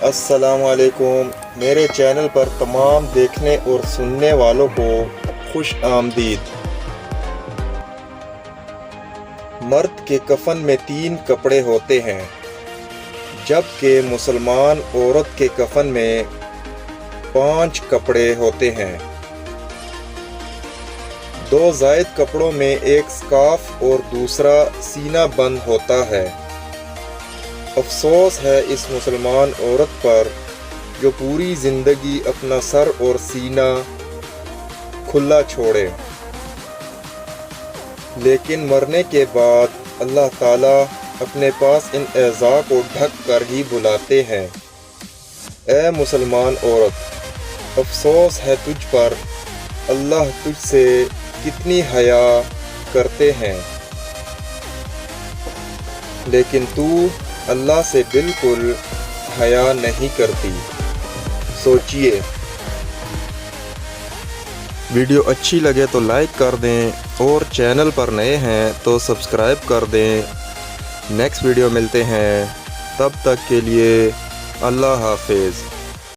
السلام علیکم، میرے چینل پر تمام دیکھنے اور سننے والوں کو خوش آمدید۔ مرد کے کفن میں 3 کپڑے ہوتے ہیں، جبکہ مسلمان عورت کے کفن میں 5 کپڑے ہوتے ہیں۔ 2 زائد کپڑوں میں ایک سکارف اور دوسرا سینہ بند ہوتا ہے۔ افسوس ہے اس مسلمان عورت پر جو پوری زندگی اپنا سر اور سینہ کھلا چھوڑے، لیکن مرنے کے بعد اللہ تعالیٰ اپنے پاس ان اعضاء کو ڈھک کر ہی بلاتے ہیں۔ اے مسلمان عورت، افسوس ہے تجھ پر، اللہ تجھ سے کتنی حیا کرتے ہیں، لیکن تو اللہ سے بالکل حیا نہیں کرتی۔ سوچئے۔ ویڈیو اچھی لگے تو لائک کر دیں اور چینل پر نئے ہیں تو سبسکرائب کر دیں۔ نیکسٹ ویڈیو ملتے ہیں، تب تک کے لیے اللہ حافظ۔